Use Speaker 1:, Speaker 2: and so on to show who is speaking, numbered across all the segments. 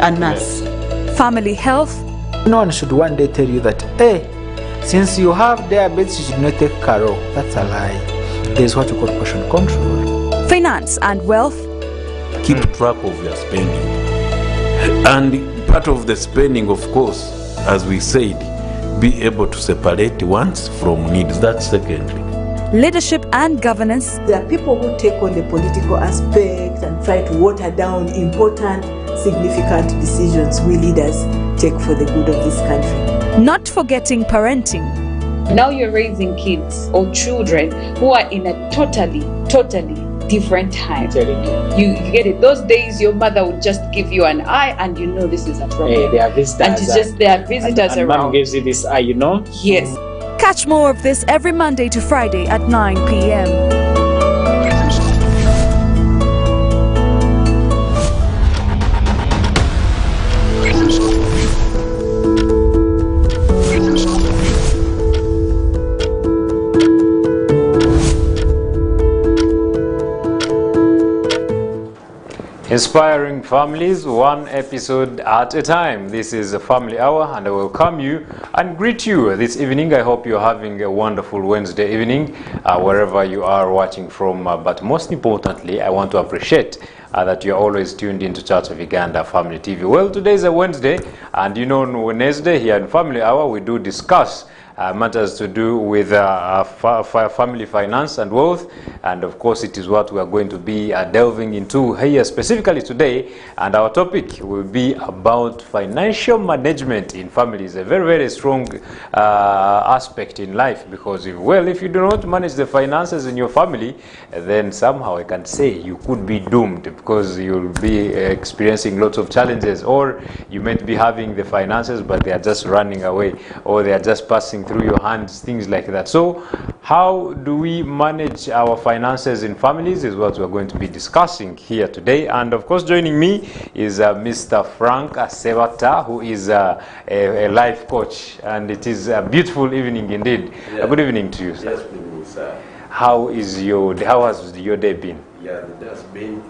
Speaker 1: a nurse.
Speaker 2: Family health.
Speaker 3: No one should one day tell you that, hey, since you have diabetes, you should not take Caro. That's a lie. There's what you call portion control.
Speaker 2: Finance and wealth.
Speaker 4: Keep track of your spending. And part of the spending, of course, as we said, be able to separate wants from needs. That's secondly.
Speaker 2: Leadership and governance.
Speaker 1: There are people who take on the political aspect and try to water down important, significant decisions we leaders take for the good of this country.
Speaker 2: Not forgetting parenting.
Speaker 5: Now you're raising kids or children who are in a totally different time. You get it. Those days your mother would just give you an eye and you know this is a problem.
Speaker 6: Hey, there are visitors.
Speaker 5: And it's just there are visitors
Speaker 6: and
Speaker 5: around.
Speaker 6: Mom gives you this eye, you know?
Speaker 5: Yes.
Speaker 2: Catch more of this every Monday to Friday at 9 p.m.
Speaker 7: Inspiring families, one episode at a time. This is a Family Hour, and I welcome you and greet you this evening. I hope you're having a wonderful Wednesday evening, wherever you are watching from. But most importantly, I want to appreciate that you're always tuned into Church of Uganda Family TV. Well, today is a Wednesday, and you know, on Wednesday here in Family Hour, we do discuss matters to do with family finance and wealth, and of course it is what we are going to be delving into here specifically today. And our topic will be about financial management in families, a very strong aspect in life, because if you do not manage the finances in your family, then somehow I can say you could be doomed, because you'll be experiencing lots of challenges, or you might be having the finances but they are just running away, or they are just passing through your hands, things like that. So how do we manage our finances in families is what we're going to be discussing here today. And of course, joining me is Mr. Frank Sebata, who is a life coach, and it is a beautiful evening indeed.
Speaker 8: Yeah.
Speaker 7: Good evening to you, sir.
Speaker 8: Yes, good evening, sir.
Speaker 7: How has your day been?
Speaker 8: Yeah, it has been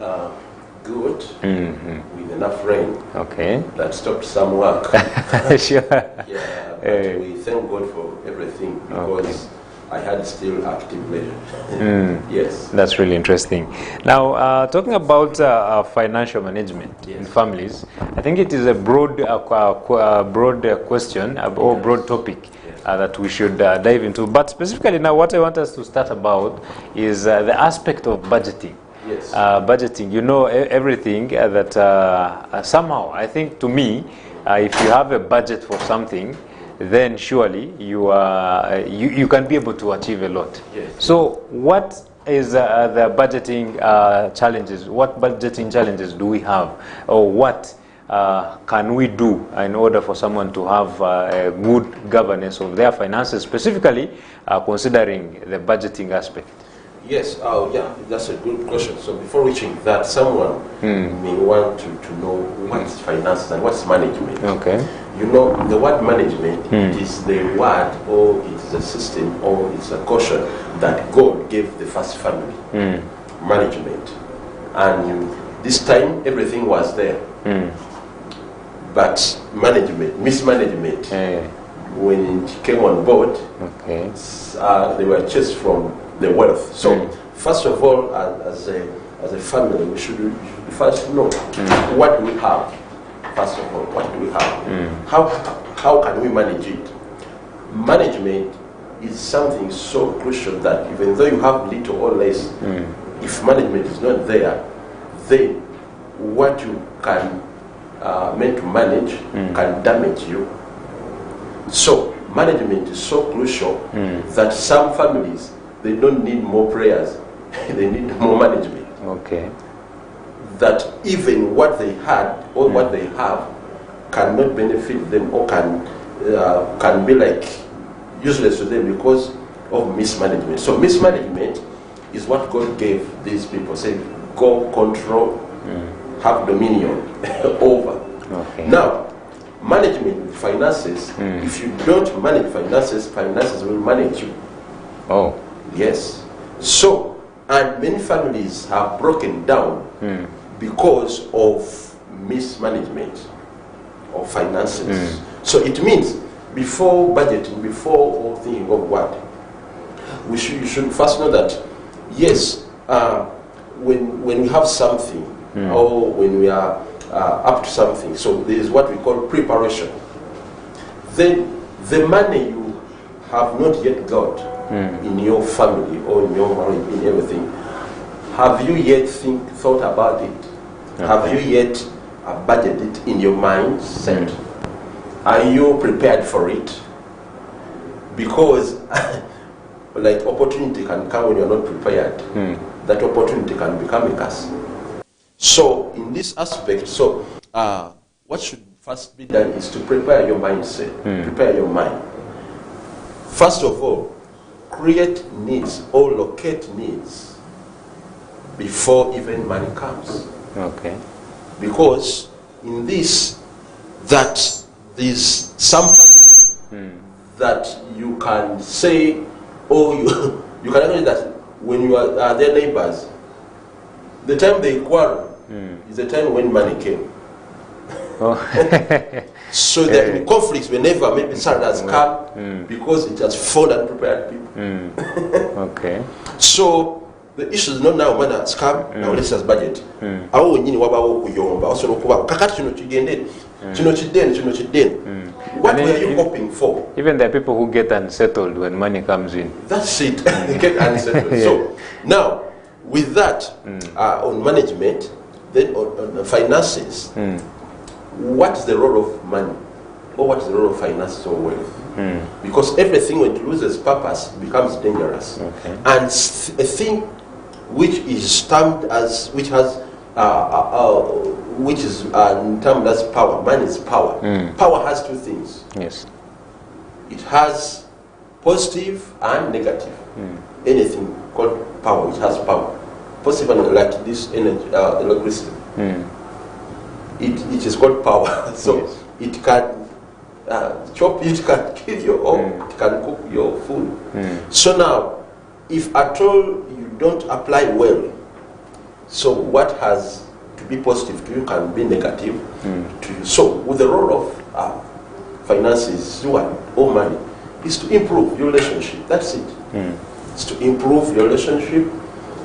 Speaker 8: good, with enough rain.
Speaker 7: Okay.
Speaker 8: That stopped some work.
Speaker 7: Sure.
Speaker 8: Yeah, but we thank God for everything, because I had still active leisure. Yes.
Speaker 7: That's really interesting. Now, talking about financial management in families, I think it is a broad question or broad topic that we should dive into. But specifically now, what I want us to start about is the aspect of budgeting.
Speaker 8: Yes.
Speaker 7: Budgeting, you know, everything that somehow, I think to me, if you have a budget for something, then surely you can be able to achieve a lot.
Speaker 8: Yes.
Speaker 7: So what is the budgeting challenges? What budgeting challenges do we have, or what can we do in order for someone to have a good governance of their finances, specifically considering the budgeting aspect?
Speaker 8: Yes, yeah, that's a good question. So before reaching that, someone may want to know what's finances and what's management.
Speaker 7: Okay.
Speaker 8: You know, the word management is the word, or it's a system, or it's a caution that God gave the first family. Management. And this time, everything was there. But mismanagement, when it came on board, they were chased from the wealth. So, first of all, as a family, we should first know what do we have. First of all, what do we have? How can we manage it? Management is something so crucial that even though you have little or less, if management is not there, then what you can meant to manage can damage you. So management is so crucial that some families, they don't need more prayers, they need more management.
Speaker 7: Okay.
Speaker 8: That even what they had or what they have cannot benefit them, or can be like useless to them because of mismanagement. So mismanagement is what God gave these people. Say, go control, have dominion over.
Speaker 7: Okay.
Speaker 8: Now, management with finances, if you don't manage finances, finances will manage you.
Speaker 7: Oh.
Speaker 8: Yes. So, and many families have broken down because of mismanagement. of finances. So it means before budgeting, before thinking of what, you should first know that, yes, when we have something or when we are up to something, so there is what we call preparation. Then the money you have not yet got in your family or in your marriage, in everything, have you yet thought about it? Okay. Have you yet budgeted it in your mindset? Are you prepared for it? Because like opportunity can come when you're not prepared. That opportunity can become a curse. So in this aspect, what should first be done is to prepare your mindset, prepare your mind. First of all, create needs or locate needs before even money comes. Okay. Because in this, that there's some families that you can say, or you can agree that when you are their neighbors, the time they quarrel is the time when money came. So there can be conflicts whenever maybe Saturday has come because it has found unprepared people. Okay. So the issue is not now money has come, now let's just budget. What were you hoping for?
Speaker 7: Even there are people who get unsettled when money comes in.
Speaker 8: That's it. They get unsettled. So now with that on management, then on finances, what is the role of money? Or what is the role of finances or wealth? Because everything when it loses purpose becomes dangerous. Okay. And a thing which is termed as, which has which is termed as power. Money is power. Power has two things. Yes. It has positive and negative. Anything called power, it has power. Positive and like this energy, electricity. It is called power. So yes. It can chop you, it can kill you, or it can cook your food. So now, if at all you don't apply well, so what has to be positive to you can be negative to you. So with the role of finances, or money, is to improve your relationship. That's it. It's to improve your relationship.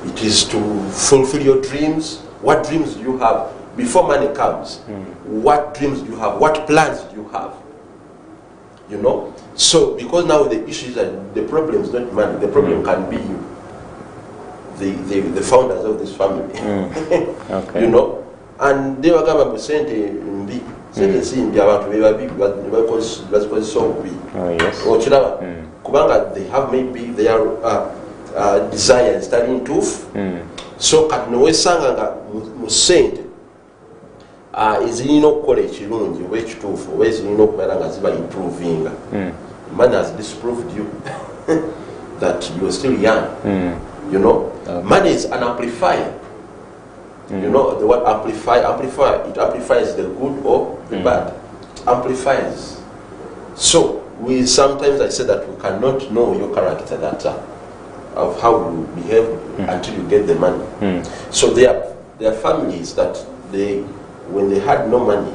Speaker 8: It is to fulfill your dreams. What dreams do you have? Before money comes, what dreams do you have? What plans do you have? You know? So, because now the issue is that the problem is not money, the problem can be you, the founders of this family. Okay. You know? And they were going to send a Kubanga, they have maybe their desire starting to. So, Katnoesanga Musend. Izino kukola ekirungi oba ekituufu oba ezirina okubeera nga ziba improving. Man has disproved you that you are still young. You know, money is an amplifier. You know the word amplify, it amplifies the good or the bad. It amplifies. So we sometimes I say that we cannot know your character, that of how you behave until you get the money. So there are families that when they had no money,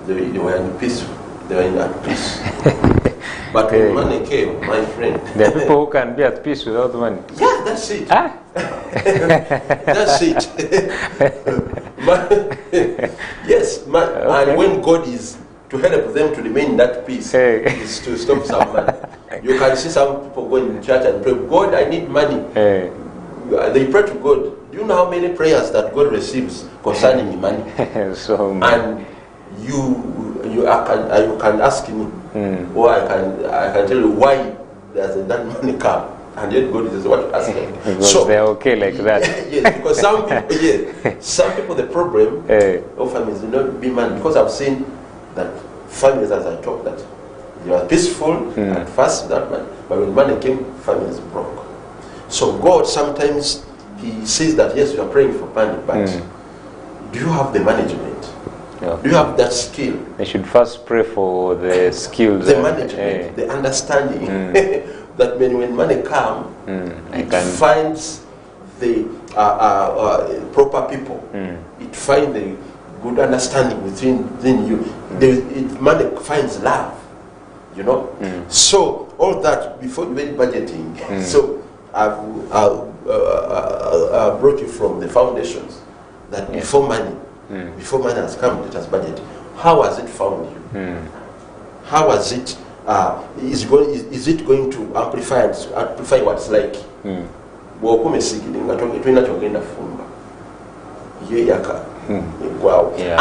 Speaker 8: they were in peace. They were at peace. But when money came, my friend,
Speaker 7: there are people who can be at peace without money.
Speaker 8: Yeah, that's it. That's it. Yes, and when God is to help them to remain in that peace, is to stop some money. You can see some people going to church and pray, God, I need money. They pray to God. Do you know how many prayers that God receives concerning money? And you can ask him, or I can tell you why doesn't that money come, and yet God is what asking.
Speaker 7: So they're okay like that.
Speaker 8: Yes, because some people the problem of families do not be money, because I've seen that families, as I talk, that they were peaceful at first without money, but when money came, families broke. So God sometimes He says that yes, you are praying for money, but do you have the management? Do you have that skill?
Speaker 7: They should first pray for the skills,
Speaker 8: the management, the understanding that when money comes, it finds the proper people. It finds good understanding within you. Money finds love, you know. So all that before even budgeting. So I've brought you from the foundations that before money has come, it has budgeted. How has it found you? How has it? Is it going to amplify what's like?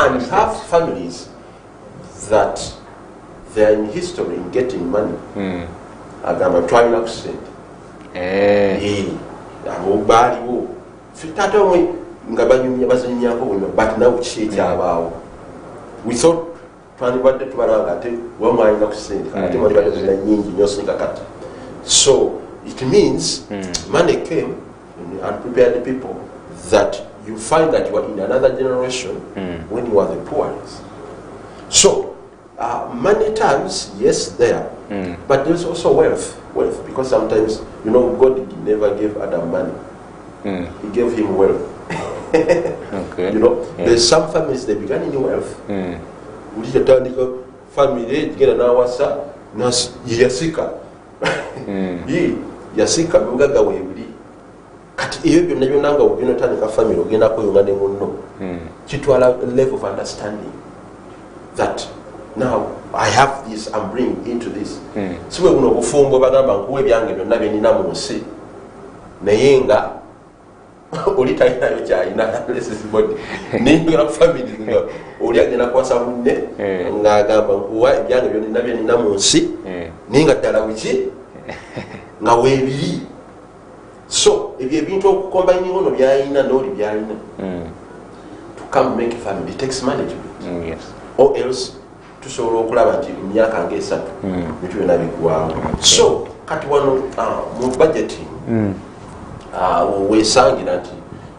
Speaker 8: And have families that they are in history in getting money. Agamba twalina ku ssente. Abo baaliwo. Taata omwe nga bazanyako bwino but nawe kiki ekyabaawo. We thought twandibadde tubalanga ate wamwalina ku ssente ate mwalibadde zina nyingi nyosika kati. So it means money came and prepared people that you find that you are in another generation when you are the poorest. So money terms, yes, there, but there's also wealth, because sometimes, you know, God never gave Adam money. He gave him wealth.
Speaker 7: Okay.
Speaker 8: You know, there's some families, they began in wealth. Family, get an hour, yasika. Yasika, mugaga webuli. Kati iyo byonna byonna nga ogenda otandika family ogenda kweyunga ne munno kitwala level of understanding that now I have this, I'm bringing into this. Si bwe buno obufumbo bagamba nkuwa ebyange byonna bye nina mu nsi naye nga oli talinayo kyalina lesisibodi ningera ku family nga oli agenda kwasa munne ng'agamba nkuwa ebyange byonna bye nina mu nsi naye nga ddala wiki nga weebiri. So, if you have been combining one of Yaina, no Yaina, to come make a family, it takes money to do it.
Speaker 7: Yes.
Speaker 8: Or else, to solo club and Yak and get up, which will not be wow. So, cut one budgeting. We sang it at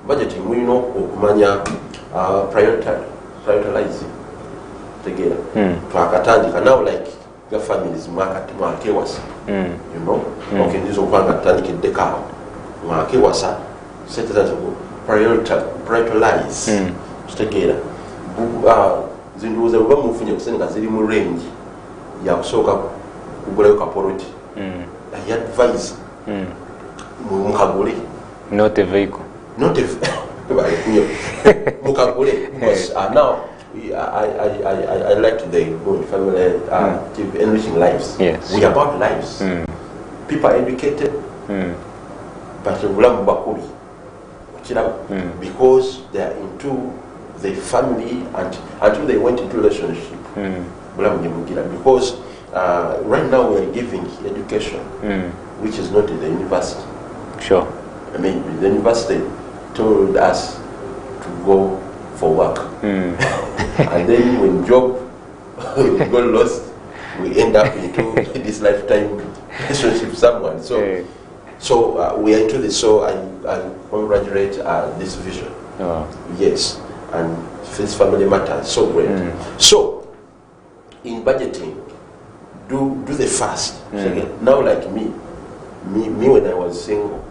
Speaker 8: budgeting, we know, Mania prioritizing together. To Akatandika now, like your families, market, you know, okay, this will find a tank decal. Wasa set that prioritize together. Zinduza uba mufunye kusenga ziri mu range ya kusoka kugula kaporoti. I advise mukagule.
Speaker 7: Not a vehicle.
Speaker 8: Not a mukagule because now I like the good family enriching lives.
Speaker 7: Yes.
Speaker 8: We are about lives. People are educated. But because they are into the family and until they went into relationship. Because right now we are giving education, which is not in the university.
Speaker 7: Sure.
Speaker 8: I mean, the university told us to go for work, and then when job got lost, we end up into this lifetime relationship with someone. So we are into this, so I congratulate this vision. Yes, and this family matters so great. So, in budgeting, do the fast. Now, like me when I was single,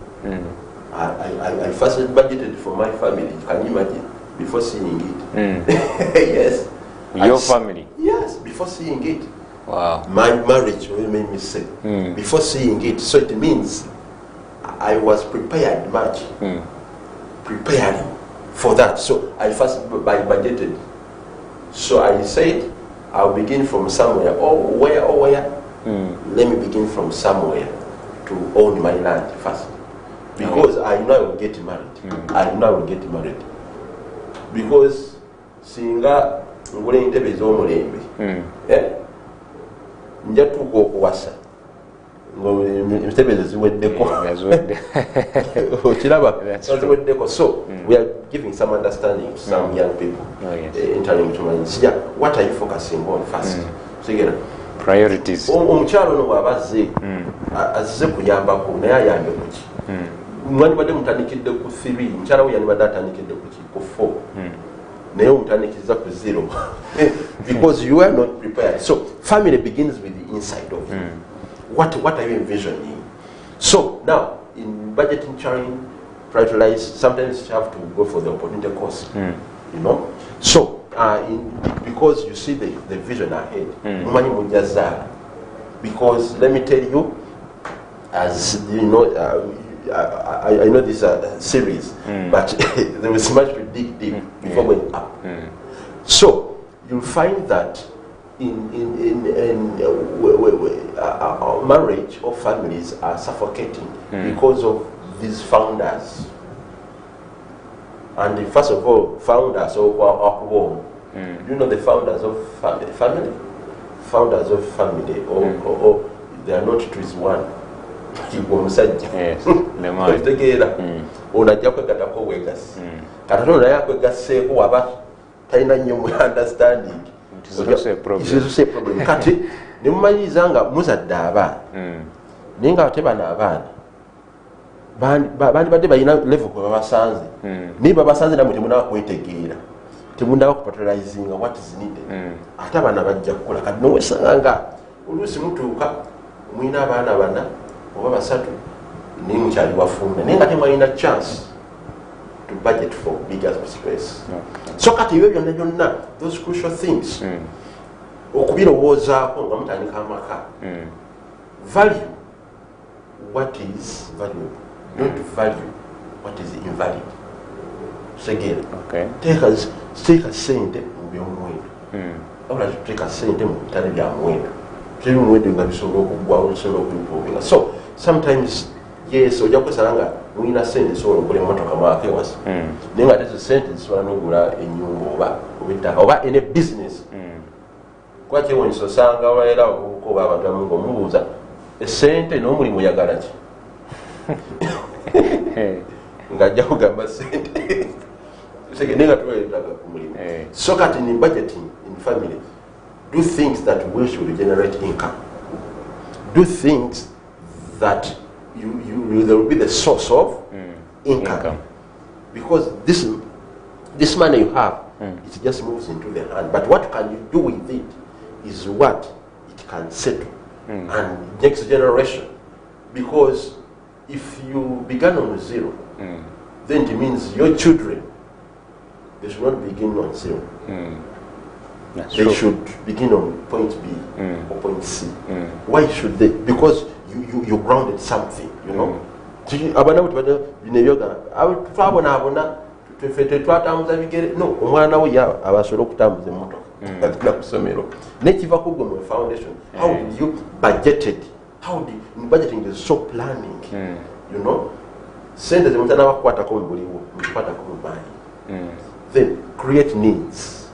Speaker 8: I first budgeted for my family. Can you imagine? Before seeing it. Yes.
Speaker 7: Your family?
Speaker 8: Yes, before seeing it.
Speaker 7: Wow.
Speaker 8: My marriage will make me sick. Before seeing it. So it means I was prepared much, preparing for that. So I first budgeted. So I said, I'll begin from somewhere. Where? Let me begin from somewhere to own my land first. Because I know I will get married. Because singa ngule intebe z'omulembe, nja tuuka okuwasa. So we are giving some understanding to some young people entering into my. What are you focusing on first?
Speaker 7: Priorities.
Speaker 8: Omukyalo no bw'abazze azze kuyambako naye ayambe kuki? Mwandibadde mutandikidde ku 3, mukyala we yandibadde atandikidde ku 4. Naye omutandikiriza ku 0 because you are not prepared. So family begins with the inside of you. What are you envisioning? So now in budgeting, prioritize. Sometimes you have to go for the opportunity cost. You know. So because you see the vision ahead. Mumanyi mujazaala. Because let me tell you, as you know, I know this series, but there was much to dig deep before going up. So you'll find that in marriage or families are suffocating because of these founders. And first of all, founders of home. You know the founders of family? Founders of family, or they are not to one.
Speaker 7: Yes,
Speaker 8: otegeera ono ajja kwegatako wegasi kati ono naye akwegaseeko waba talina nnyo mu understanding
Speaker 7: It is also a problem.
Speaker 8: kati ne mumanyiriza nga muzadde abaana naye nga ate bano abaana bandibadde balina level kwe babasanze naye babasanze namwe temunaba kwetegeera temunaba kupatalizinga what is needed ate abaana bajja kukola kati nowesanga nga oluusi mutuuka mwina abaana bana oba basatu naye mukyali wafunda naye nga temwalina chance to budget for bigger space. So kati ebyo byonna byonna those crucial things okubirowoozaako nga mutandika amaka value what is valuable, not value what is invalid. Segera teeka sente mu byomuwendo wabula tuteeka sente mu bitale bya muwendo tuli muwendo nga bisobola okuggwawo bisobola okuimprovinga. So sometimes yes ojja kwesala nga mulina sente zisobola okugula emmotoka mwakewasa naye nga tezo sente zisobola n'okugula ennyumba oba ettaka oba ene business kwaki ewonyisa osanga olwalera obuvubuka oba abantu abamu ngaomubuuza esente n'omulimu oyagala ki ng'ajja kugamba sente naye nga tuweetaga ku mulimu. So kati in budgeting in family, do things that will generate income, do things that there will be the source of income. Because this money you have, it just moves into the hand. But what can you do with it is what it can settle and next generation. Because if you began on zero, then it means your children, they should not begin on zero. They should begin on point B or point C. Why should they? Because you grounded something, you know. No, omwana we abasobola okutambuza emmotoka na kusomero nekiva ku gwe foundation. How did you budgeted? How did budgeting is so planning, you know. Sente zemutana bakwatako mu buliwo mukwatako mu banyi. Then create needs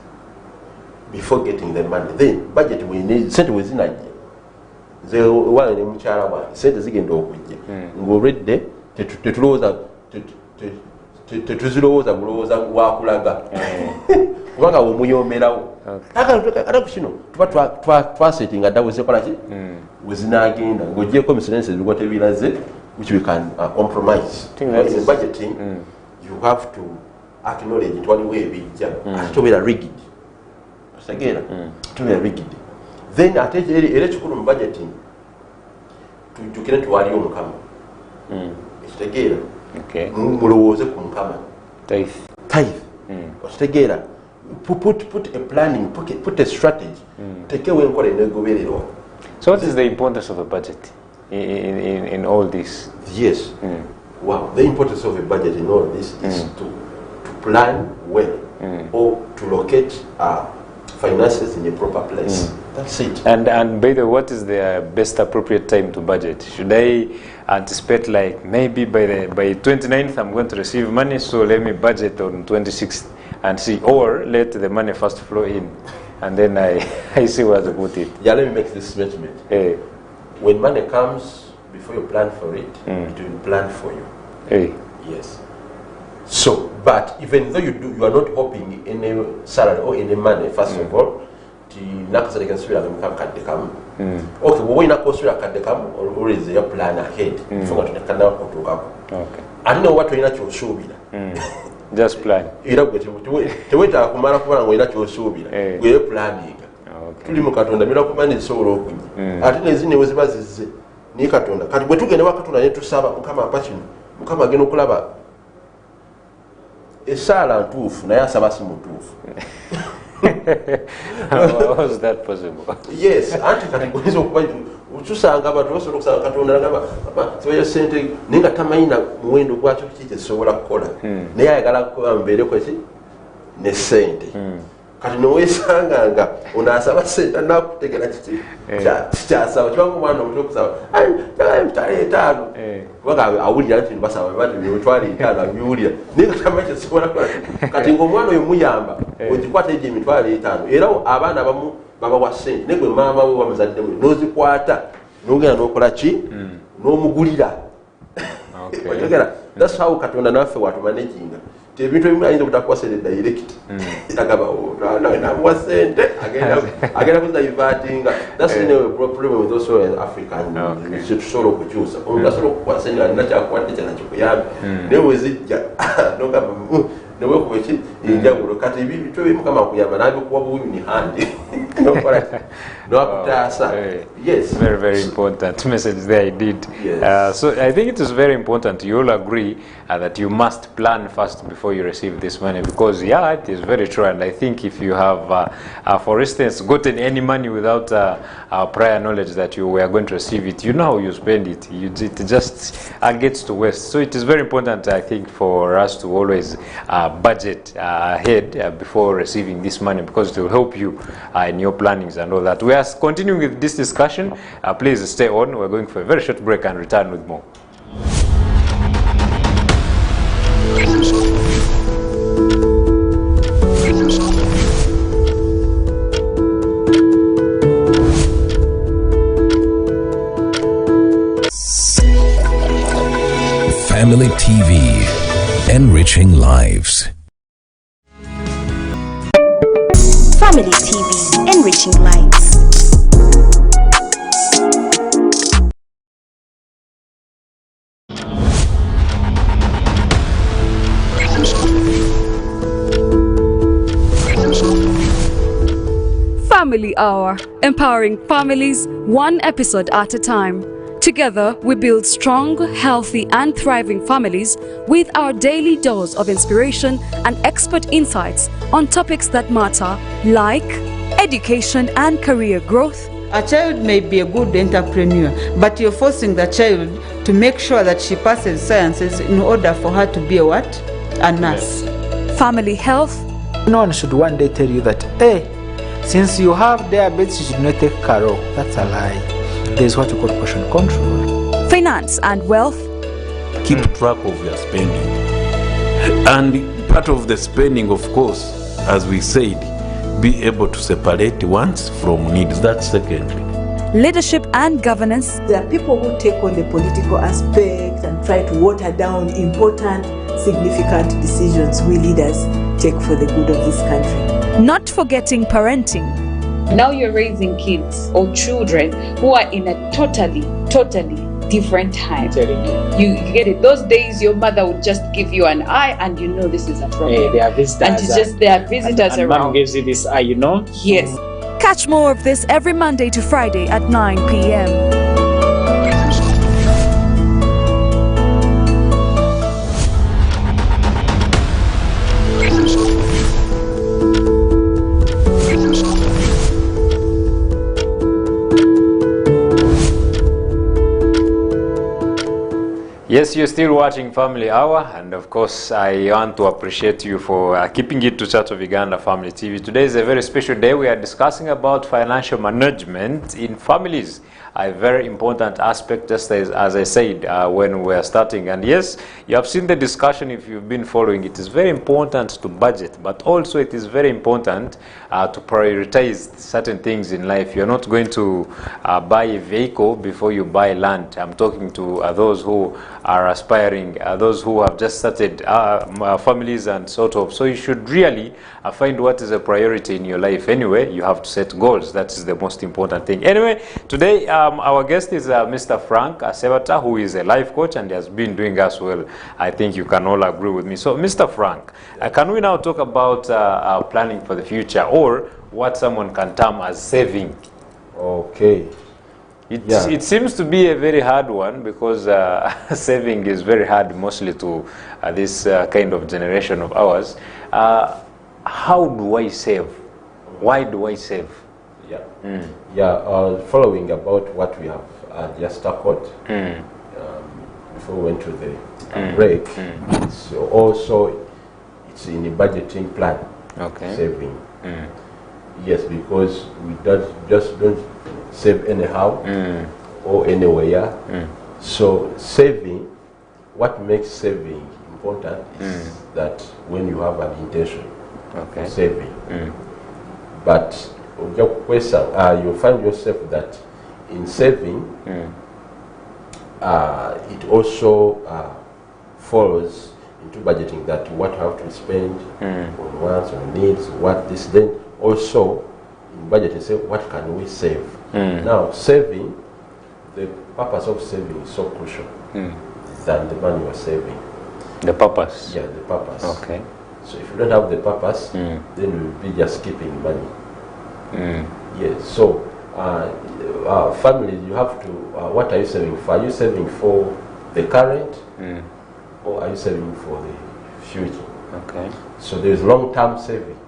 Speaker 8: before getting the money. Then budget we need sente wezinajja ze wale ne mukyala wange sente zigenda okujja ng'olwedde tetulowooza tetuzirowooza bulowooza wakulaga kubanga womuyomberawo ate ku kino tuba twasetinga dda wezekola ki wezinagenda ng'ogyeko misonense ebigo tebiraze which we can compromise. In budgeting you have to acknowledge it waliwo ebijja ate tobeera rigid otegeera tobeera rigid. Then ate era ekikulu mu budgeting tujjukire twali omukama ekitegeera mulowooze ku mukama tithe okitegeera put a planning, put a strategy, tekewo enkola enegobererwa.
Speaker 7: So what is the importance of a budget in all this?
Speaker 8: Yes. Wow, the importance of a budget in all this is to plan well or to locate finances in a proper place. That's it.
Speaker 7: And by the way, what is the best appropriate time to budget? Should I anticipate like maybe by 29th I'm going to receive money, so let me budget on 26th and see, or let the money first flow in and then I see where to put it?
Speaker 8: Yeah, let me make this statement. When money comes, before you plan for it, it will plan for you. Yes. So, but even though you are not hoping any salary or any money, first of all, okay, always your plan ahead. Okay. I don't know what you're show me.
Speaker 7: Just plan.
Speaker 8: You know, wait a kumara kuba ngo ina kyosubira. Gwe planning. Okay. Tuli mu Katonda bira kumanya solo okunya. Ate nezine weziba zize. Ni Katonda. Kati bwe tugende wa Katonda ne tusaba mukama apachino. Mukama agenda okulaba esaala ntuufu naye asaba si mutuufu.
Speaker 7: How was that possible?
Speaker 8: Yes, anti kati kuyinza okuba tusanga abantu basobola okusanga Katonda nagamba sibayo ssente naye nga tamanyi na muwendo gwakyo kiki kyekisobola kukola naye ayagala mbeereko ki ne ssente kati nowesanga nga onaasaba ssente nakutegera kikyasaba kibanga omwana omuto okusaba njagala emitwalo 5 kubanga awulira nti basaba bati emitwalo 5 abiwulira naye nga tamanyi kyekisobola kukola kati ngaomwana oyo muyamba ogikwata egyo emitwalo 5 era abaana abamu babawa ssente naye gwe maama we wamuzaddemu nozikwata nogenda nokola ki nomugulira otegera that's how Katonda naffe watumanaginga ti ebintu ebimu ayinza obutakuwa sente direct agamba namuwa sente agenda kuzivatinga that's the problem with also African tusobola okukyusa omuntu asobola okukuwa sente nga nakyakuwadde kyanakikuyambe naye wezijja nogamba newekuba eki enjawulo kati ebintu ebimu kama kuyamba nabikuwa bunyuni handi nowakutaasa. Yes,
Speaker 7: very important message there indeed.
Speaker 8: Yes.
Speaker 7: So I think it is very important you all agree that you must plan first before you receive this money, because it is very true, and I think if you have for instance gotten any money without prior knowledge that you were going to receive it, you know how you spend it, it just gets to waste. So it is very important, I think, for us to always budget ahead before receiving this money, because it will help you in your plannings and all that. We are continuing with this discussion. Please stay on. We're going for a very short break and return with more.
Speaker 6: Family TV, enriching lives.
Speaker 9: Family TV, enriching lives.
Speaker 2: Family Hour, empowering families one episode at a time. Together, we build strong, healthy, and thriving families with our daily dose of inspiration and expert insights on topics that matter, like education and career growth.
Speaker 10: A child may be a good entrepreneur, but you're forcing the child to make sure that she passes sciences in order for her to be a what? A nurse.
Speaker 2: Family health.
Speaker 3: No one should one day tell you that, hey, since you have diabetes, you should not take Caro. That's a lie. There's what you call portion control.
Speaker 2: Finance and wealth.
Speaker 4: Keep track of your spending. And part of the spending, of course, as we said, be able to separate wants from needs. That's secondly.
Speaker 2: Leadership and governance.
Speaker 1: There are people who take on the political aspect and try to water down important, significant decisions we leaders take for the good of this country.
Speaker 2: Not forgetting parenting.
Speaker 5: Now you're raising kids or children who are in a totally different time. You get it. Those days your mother would just give you an eye and you know this is a problem.
Speaker 11: There are visitors.
Speaker 5: And there are visitors
Speaker 11: and
Speaker 5: around.
Speaker 11: Mom gives you this eye, you know?
Speaker 5: Yes.
Speaker 2: Catch more of this every Monday to Friday at 9 p.m.
Speaker 7: Yes, you're still watching Family Hour, and of course I want to appreciate you for keeping it to Church of Uganda Family TV. Today is a very special day. We are discussing about financial management in families, a very important aspect, just as I said when we were starting. And yes, you have seen the discussion if you've been following. It is very important to budget, but also it is very important to prioritize certain things in life. You're not going to buy a vehicle before you buy land. I'm talking to those who are aspiring, those who have just started families and sort of. So you should really find what is a priority in your life. Anyway, you have to set goals. That is the most important thing. Anyway, today our guest is Mr. Frank Sebata, who is a life coach and has been doing us well. I think you can all agree with me. So Mr. Frank, can we now talk about planning for the future, or what someone can term as saving?
Speaker 8: Okay.
Speaker 7: It seems to be a very hard one, because saving is very hard mostly to this kind of generation of ours. How do I save? Why do I save?
Speaker 8: Yeah. Following about what we have just tackled before we went to the break. So also it's in the budgeting plan.
Speaker 7: Okay.
Speaker 8: Saving. Yes, because we don't save anyhow or anywhere. So saving, what makes saving important is that when you have an intention of saving. But you find yourself that in saving, it also follows into budgeting, that what you have to spend on wants, on needs, what this, then also in budgeting, say what can we save. Now saving, the purpose of saving is so crucial than the money you are saving.
Speaker 7: The purpose?
Speaker 8: Yeah, the purpose.
Speaker 7: Okay.
Speaker 8: So if you don't have the purpose, then you'll be just keeping money. Yes, so families, you have to, what are you saving for? Are you saving for the current or are you saving for the future?
Speaker 7: Okay.
Speaker 8: So there is long-term saving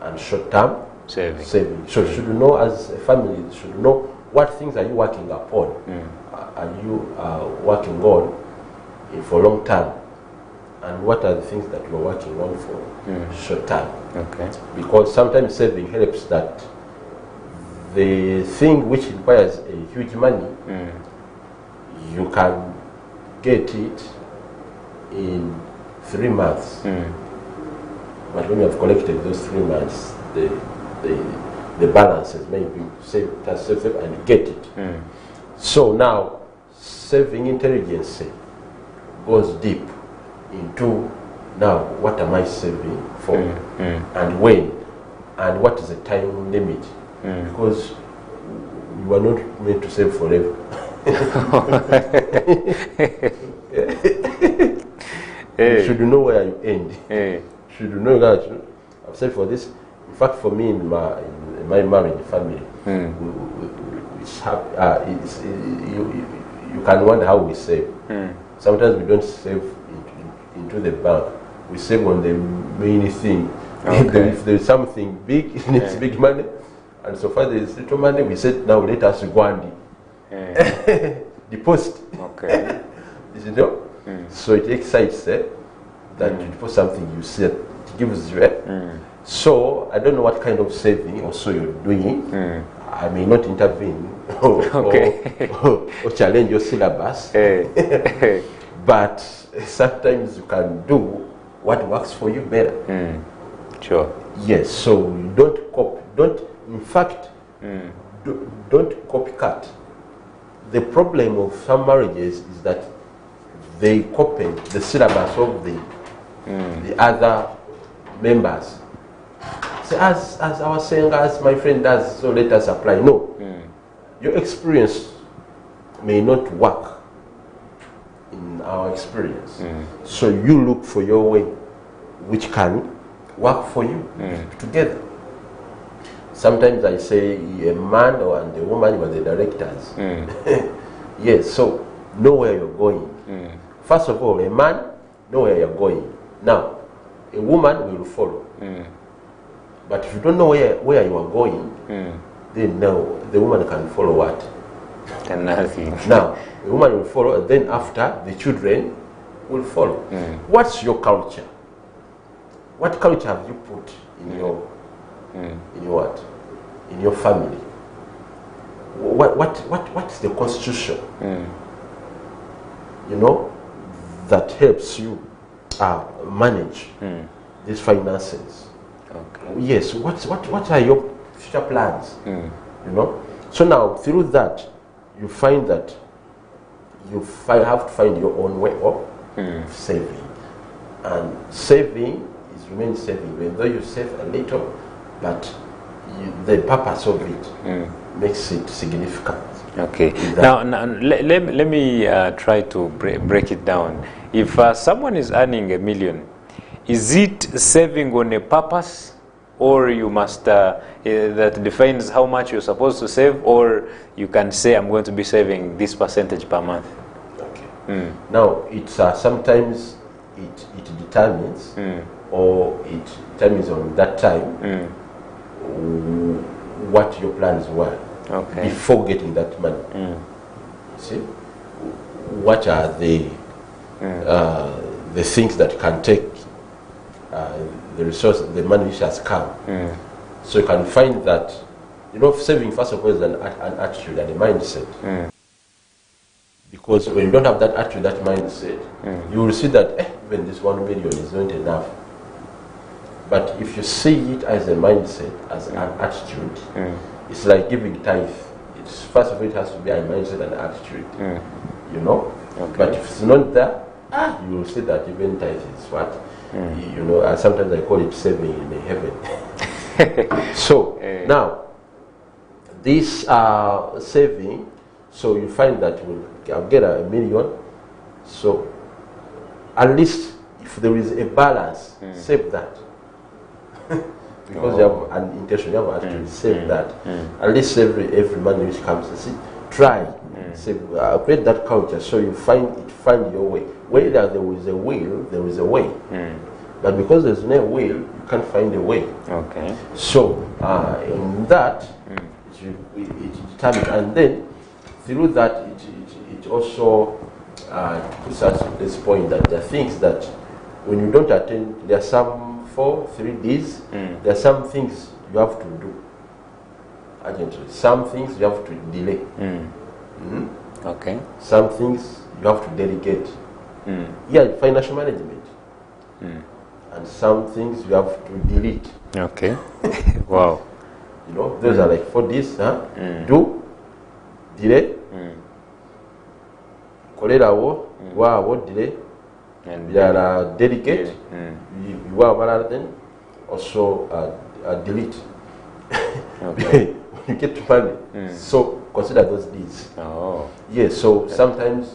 Speaker 8: and short-term saving. So you should know, as a family, you should know what things are you working upon. Are you working on for long term? And what are the things that you are working on for short term?
Speaker 7: Okay.
Speaker 8: Because sometimes saving helps that the thing which requires a huge money, you can get it in 3 months. But when you have collected those 3 months, the balances maybe save and you get it. So now saving intelligence goes deep into, now what am I saving for and when, and what is the time limit, because you are not meant to save forever. You should know where you end. Should know that I've saved for this. In fact, for me, in my marriage family, you can wonder how we save. Sometimes we don't save into the bank. We save on the main thing. If there is something big, it needs big money, and so far there is little money, we said, now let us go and deposit.
Speaker 7: Okay.
Speaker 8: You know? So it excites that you deposit something you said, it gives you. So I don't know what kind of saving also you're doing. I may not intervene or challenge your syllabus, but sometimes you can do what works for you better.
Speaker 7: Sure.
Speaker 8: Yes. So you don't copy. Don't copycat. The problem of some marriages is that they copy the syllabus of the other members. So as I was saying, as my friend does, so let us apply. No, your experience may not work in our experience. So you look for your way, which can work for you together. Sometimes I say a man and a woman were the directors. Yes, so know where you're going. First of all, a man, know where you're going. Now, a woman will follow. But if you don't know where you are going, then no, the woman can follow what?
Speaker 7: Nothing.
Speaker 8: Now, the woman will follow, and then after, the children will follow. What's your culture? What culture have you put in your in your family? What is the constitution? You know, that helps you manage these finances.
Speaker 7: Okay.
Speaker 8: Yes. What are your future plans? You know. So now through that, you find that you have to find your own way of saving, and saving remains saving. Even though you save a little, but the purpose of it makes it significant.
Speaker 7: Okay. Now let me try to break it down. If someone is earning $1 million, is it saving on a purpose, or you must that defines how much you're supposed to save, or you can say I'm going to be saving this percentage per month? Okay.
Speaker 8: Now it's sometimes it determines, or it determines on that time what your plans were before getting that money. See, what are the things that can take the resource, the money which has come. So you can find that, saving first of all is an attitude and a mindset. Because when you don't have that attitude, that mindset, you will see that even this 1 million is not enough. But if you see it as a mindset, as an attitude, it's like giving tithe. It's first of all, it has to be a mindset and attitude. But if it's not there, you will see that even tithe is what, sometimes I call it saving in heaven. So now, this saving, so you find that I'll get $1 million. So at least if there is a balance, save that. Because you have an intention, you have to save that. At least every money which comes, try. Save, create that culture so you find your way. Where there is a will, there is a way. But because there's no will, you can't find a way. Okay. So in that, it determines, and then through that, it also puts us to this point that there are things that when you don't attend, there are some 3 days, there are some things you have to do urgently. Some things you have to delay. Okay. Some things you have to delegate. Yeah, financial management. And some things you have to delete. Okay. Wow. Those are like 4 Ds. Do, delay, kolerawo, delay, and delegate, then also delete. Okay. You get to money. So consider those Ds. Oh. Yes, so sometimes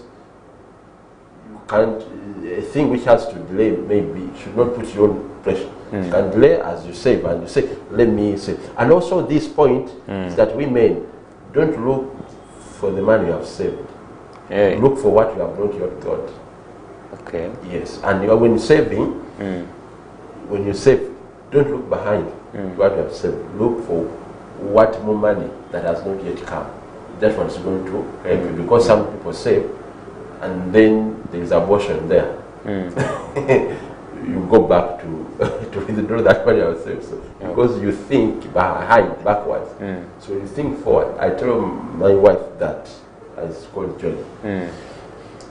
Speaker 8: you can't, a thing which has to delay maybe should not put you on pressure. You can delay as you save, and you say, let me save. And also this point is that women don't look for the money you have saved. Look for what you have not yet got. Okay. Yes, and when you're saving, when you save, don't look behind what you have saved. Look for what more money that has not yet come. That one's going to help you, because some people save and then there is abortion there. You go back to withdraw that money yourself. So because you think backwards. So you think forward. I tell my wife that it's called Johnny.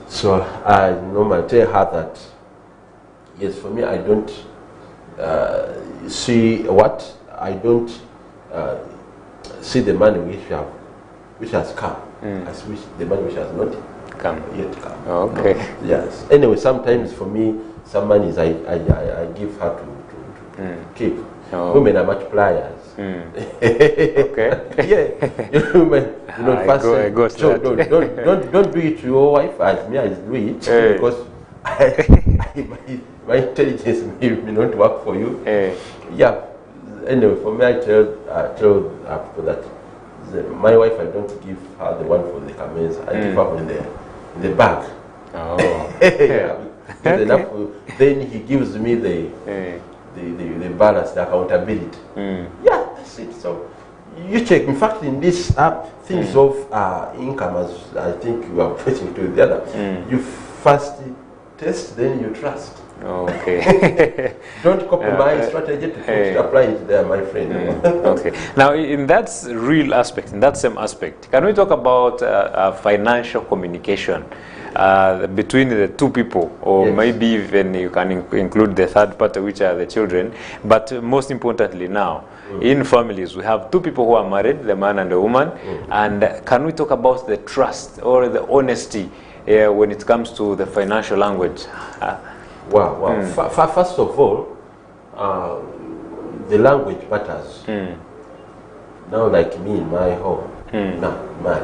Speaker 8: So I normally tell her that yes, for me I don't see the money which has come. I see the money which has not yet come. Okay. Yes. Anyway, sometimes for me, some monies I give her to keep. Women are multipliers. Okay. Yeah. Women, so don't do it to your wife as me as do it, because my intelligence may not work for you. Yeah. Anyway, for me, I tell people that my wife, I don't give her the one for the cameras. I give her in the bag. Oh. Yeah. Enough. Then he gives me the balance, the accountability. Yeah, that's it. So you check. In fact, in this things of income, as I think you are putting to the other, you first test, then you trust. Okay. Don't copy my strategy to apply it there, my friend.
Speaker 7: Okay. Now, in that real aspect, in that same aspect, can we talk about financial communication between the two people, or maybe even you can include the third party, which are the children? But most importantly now, in families, we have two people who are married, the man and the woman. And can we talk about the trust or the honesty when it comes to the financial language?
Speaker 8: Wow. First of all, the language matters. Now, like me in my home, my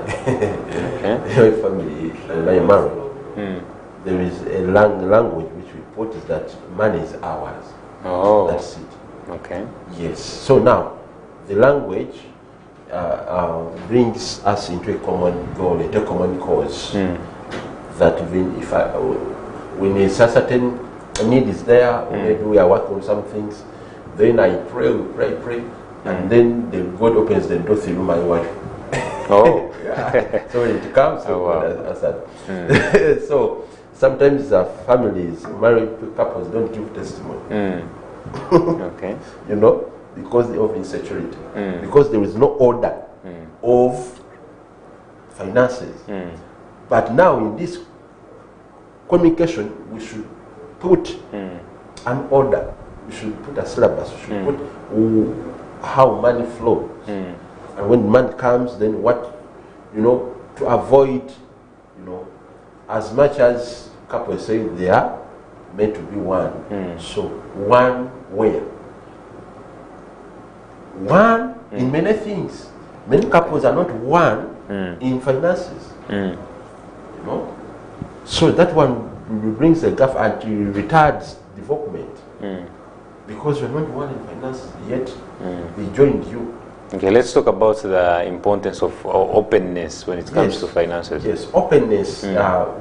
Speaker 8: family, when I married, there is a language which we put is that money is ours. Oh. That's it. Okay. Yes. So now, the language brings us into a common goal, a common cause. That even if when a certain need is there, maybe we are working on some things, then I pray, and then the God opens the door through my wife.
Speaker 7: Oh.
Speaker 8: So when it comes,
Speaker 7: wow.
Speaker 8: as that. So sometimes families, married couples don't give testimony.
Speaker 7: Okay.
Speaker 8: You know, because of insecurity, because there is no order of finances. But now in this communication, we should put an order. We should put a syllabus. We should put how money flows. And when money comes, then what, you know, to avoid, you know, as much as couples say they are meant to be one. So one where? One in many things. Many couples are not one in finances. You know? So that one brings a gap and retards development. Because you're not one in finances, yet they joined you.
Speaker 7: Okay, let's talk about the importance of openness when it comes to finances.
Speaker 8: Yes, openness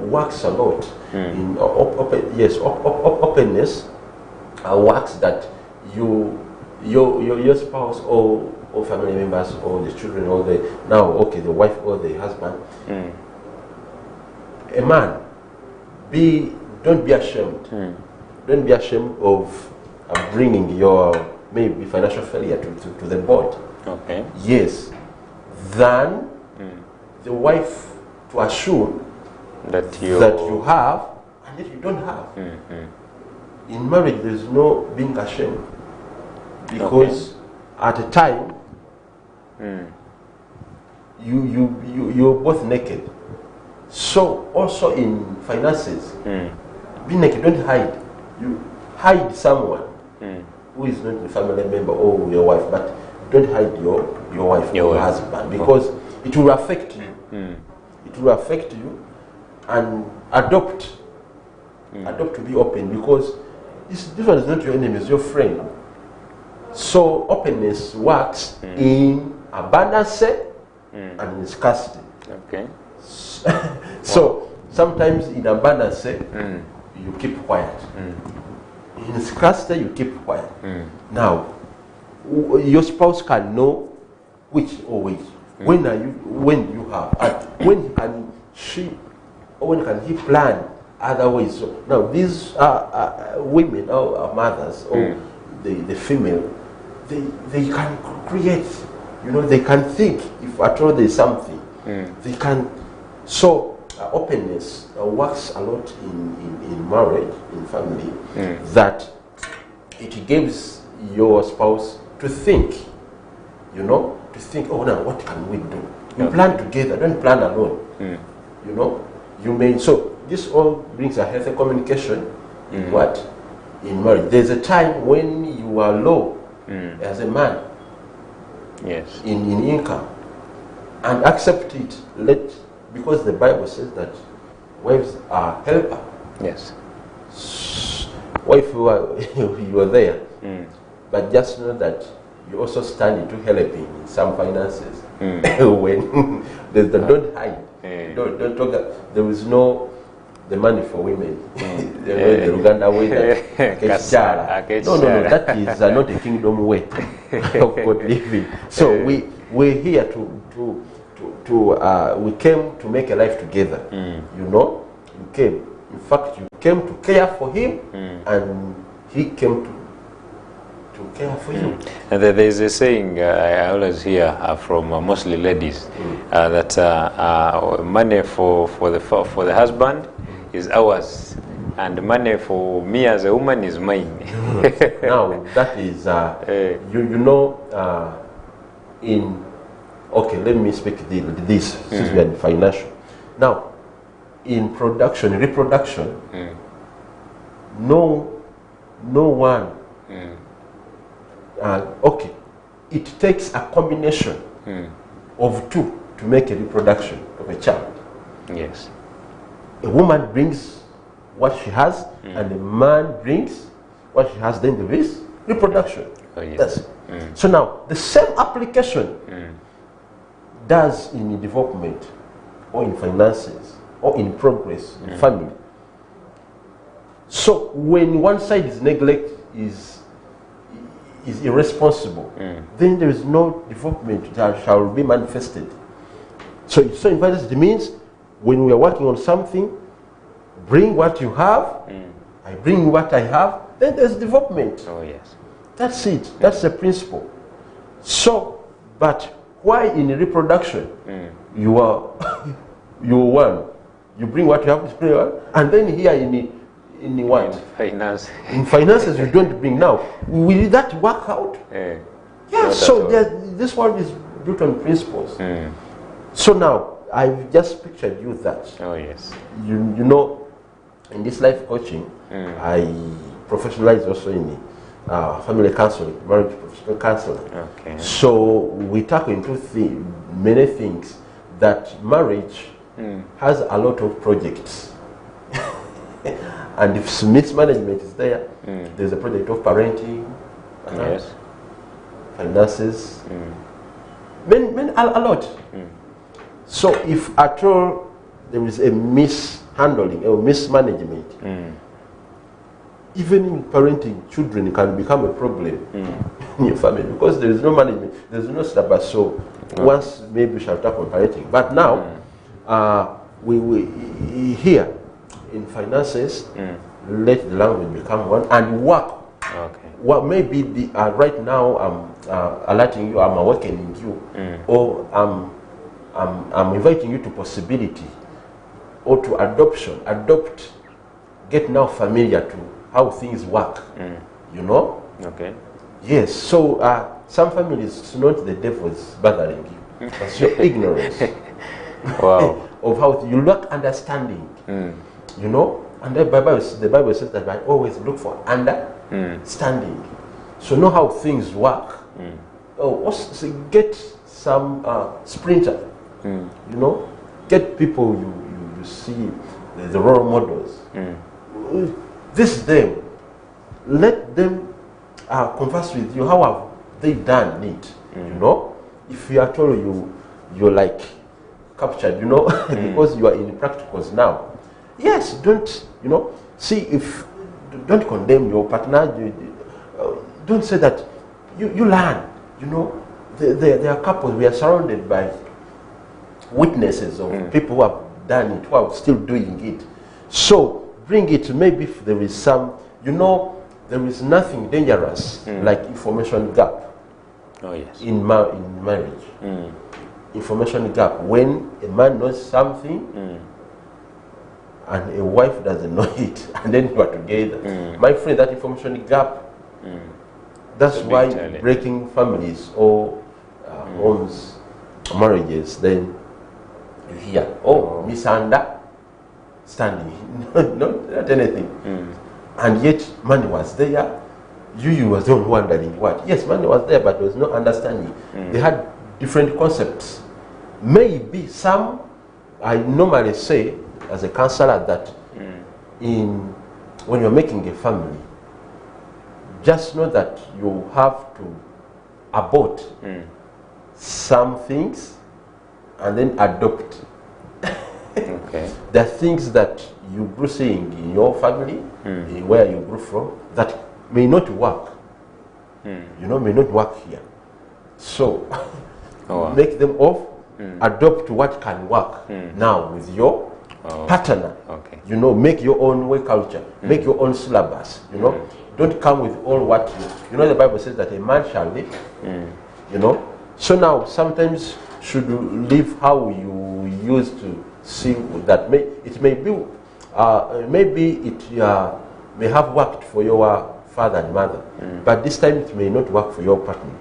Speaker 8: works a lot. In openness works that your spouse or family members or the children or the wife or the husband. A man, don't be ashamed. Don't be ashamed of bringing your maybe financial failure to the board.
Speaker 7: Okay.
Speaker 8: Yes. Than the wife to assume
Speaker 7: that
Speaker 8: you have and yet you don't have. In marriage, there is no being ashamed, because at a time you're both naked. So also in finances, be naked. Don't hide. You hide someone who is not a family member or your wife, but don't hide your wife or your husband, because it will affect you. It will affect you. And adopt to be open, because this one is not your enemy, it's your friend. So openness works in abundance and in scarcity.
Speaker 7: Okay.
Speaker 8: So sometimes in abundance you keep quiet. In scarcity you keep quiet. Now your spouse can know which or which. When you have, and when can she or when can he plan other ways. So now these are women or mothers or the female, they can create, you know, they can think. If at all there is something, they can. So openness works a lot in marriage, in family, that it gives your spouse to think, you know, to think, oh, now what can we do? You plan together, don't plan alone. You know, you may. So this all brings a healthy communication in what? In marriage. There's a time when you are low as a man,
Speaker 7: yes, in
Speaker 8: income, and accept it. Because the Bible says that wives are helper.
Speaker 7: Yes.
Speaker 8: Wife, you are there, but just know that you also stand into helping in some finances. When don't hide, don't talk. There is no the money for women. The Uganda way that no, that is not a kingdom way of God living. So we're here we came to make a life together. You know, you came. In fact, you came to care for him, and he came to care for you.
Speaker 7: And there is a saying I always hear from mostly ladies that money for the husband is ours, and money for me as a woman is mine.
Speaker 8: Now that is you know in. Okay, let me speak this since we are in financial. Now, in reproduction, no one. Okay, it takes a combination of two to make a reproduction of a child.
Speaker 7: Yes.
Speaker 8: A woman brings what she has, and a man brings what she has. Then there is reproduction.
Speaker 7: Oh, yes.
Speaker 8: So now the same application does in development, or in finances, or in progress in family. So when one side is neglect, is is irresponsible, then there is no development that shall be manifested. So in finance, it means when we are working on something, bring what you have, I bring what I have, then there's development.
Speaker 7: Oh, yes.
Speaker 8: That's it. That's the principle. So, but why in reproduction you are you are one, you bring what you have, and then here in what?
Speaker 7: Finance.
Speaker 8: In finances you don't bring. Now, will that work out? Yeah. So this one is built on principles. So now I've just pictured you that.
Speaker 7: Oh, yes.
Speaker 8: You know, in this life coaching, I professionalize also in family counseling, marriage professional counseling.
Speaker 7: Okay.
Speaker 8: So we tackle into many things that marriage has a lot of projects. And if mismanagement is there, there's a project of parenting,
Speaker 7: Yes.
Speaker 8: finances, a lot. So if at all there is a mishandling or mismanagement, even in parenting, children can become a problem in your family because there is no management, there is no syllabus. So once maybe we shall talk on parenting. But now we here in finances, let the language become one and work.
Speaker 7: Okay.
Speaker 8: What maybe right now I'm alerting you, I'm awakening you, or I'm inviting you to possibility or to adoption. Adopt, get now familiar to how things work. You know?
Speaker 7: Okay.
Speaker 8: Yes. So some families, it's not the devil's bothering you, it's your ignorance.
Speaker 7: Wow.
Speaker 8: Of how you lack understanding. You know? And the Bible says that I always look for understanding. So know how things work. Also get some sprinter. You know, get people you see the role models. This them, let them converse with you. How have they done it? You know, if you are told you're like captured, you know, because you are in practicals now. Yes, don't, you know, see if, don't condemn your partner, don't say that, you learn, you know, there are couples, we are surrounded by witnesses of people who have done it, who are still doing it. So bring it, maybe if there is some, you know, there is nothing dangerous like information gap.
Speaker 7: Oh, yes.
Speaker 8: In marriage. Information gap, when a man knows something and a wife doesn't know it, and then you are together. My friend, that information gap, that's why breaking families or homes, marriages, then you hear, oh, misunderstanding, not anything. And yet money was there, you was the one wondering what. Yes, money was there, but there was no understanding. They had different concepts. Maybe some, I normally say as a counselor that when you're making a family, just know that you have to abort some things and then adopt.
Speaker 7: Okay.
Speaker 8: There are things that you grew seeing in your family, where you grew from, that may not work. You know, may not work here. So make them off, adopt what can work now with your partner.
Speaker 7: Okay.
Speaker 8: You know, make your own way culture, make your own syllabus. You know, don't come with all what you know. The Bible says that a man shall live. You know, so now sometimes should you live how you used to see that it may be maybe it may have worked for your father and mother, but this time it may not work for your partner.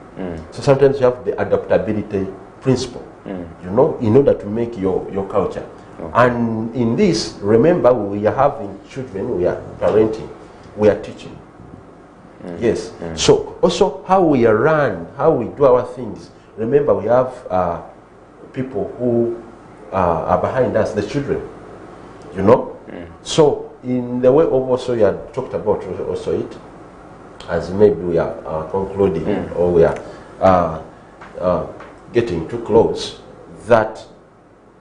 Speaker 8: So sometimes you have the adaptability principle, you know, in order to make your culture. And in this, remember, we are having children, we are parenting, we are teaching. Yes. So also how we run, how we do our things. Remember, we have people who are behind us, the children, you know. So in the way of also you had talked about also it, as maybe we are concluding or we are getting too close, that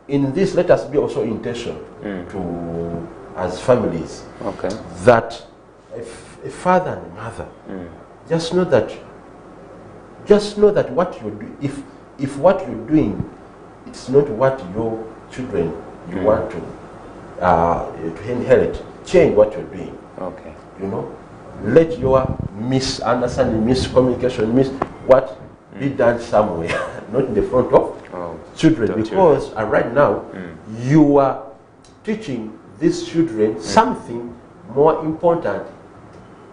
Speaker 8: in this let us be also intentional to, as families, that a father and a mother, just know that just know that what you do, if what you're doing, it's not what your children you want to inherit, change what you're doing.
Speaker 7: Okay.
Speaker 8: You know, let your misunderstanding, miscommunication, be done somewhere, not in the front of children, because right now you are teaching these children something more important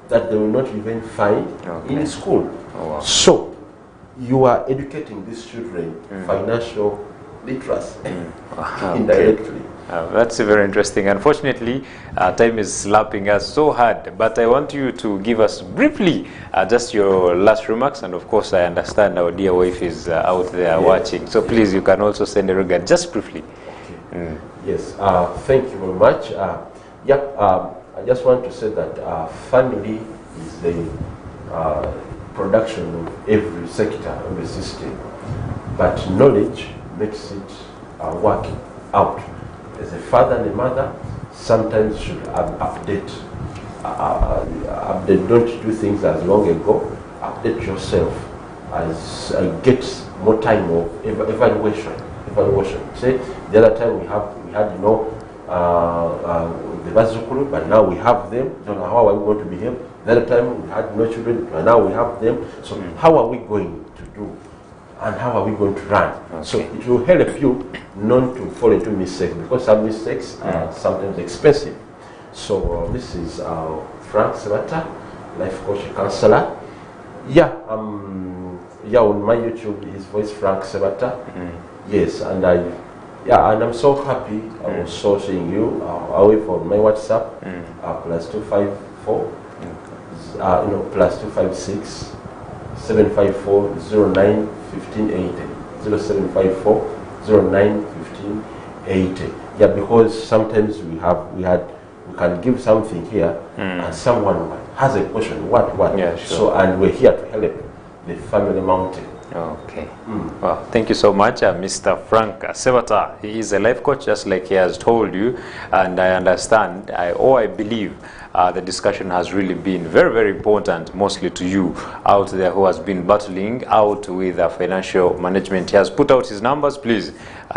Speaker 8: that they will not even find in school. So you are educating these children financial literacy indirectly.
Speaker 7: That's very interesting. Unfortunately, time is slapping us so hard, but I want you to give us briefly just your last remarks, and of course I understand our dear wife is out there watching, so please you can also send a regard just briefly.
Speaker 8: Okay. Yes, thank you very much. I just want to say that family is the production of every sector, every system, but knowledge makes it work out. As a father and a mother, sometimes should update. Don't do things as long ago. Update yourself as get more time of evaluation. Say the other time we had the Bazukuru, but now we have them. So how are we going to behave? The other time we had no children, but now we have them. So how are we going to do? And how are we going to run? So it will help you not to fall into mistakes, because some mistakes are sometimes expensive. So this is Frank Sebata, life coach counselor. On my YouTube, his voice Frank Sebata. Yes, and I'm so happy. I was so seeing you away from my WhatsApp. +254, +256 754 09 1580 0754 09 1580. Because sometimes we can give something here and someone has a question, what?
Speaker 7: Yeah, sure.
Speaker 8: So, and we're here to help the family mountain.
Speaker 7: Okay. Well, thank you so much, Mr. Frank Sebata. He is a life coach, just like he has told you, and I understand, I believe the discussion has really been very, very important, mostly to you out there who has been battling out with financial management. He has put out his numbers. Please,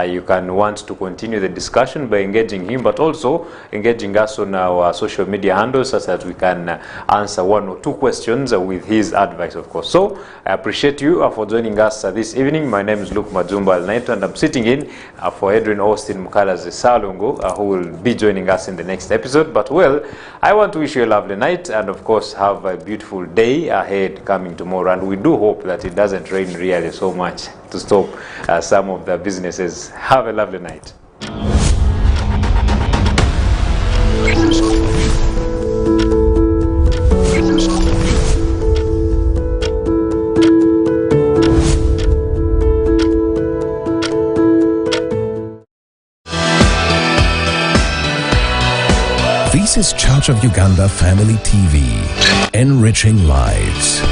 Speaker 7: you can want to continue the discussion by engaging him, but also engaging us on our social media handles so that we can answer 1 or 2 questions with his advice, of course. So I appreciate you for joining us this evening. My name is Luke Majumba Alnaito, and I'm sitting in for Edwin Austin Mukala's Salongo, who will be joining us in the next episode. But well, I want to wish you a lovely night, and of course have a beautiful day ahead coming tomorrow, and we do hope that it doesn't rain really so much to stop some of the businesses. Have a lovely night.
Speaker 6: This is Church of Uganda Family TV, enriching lives.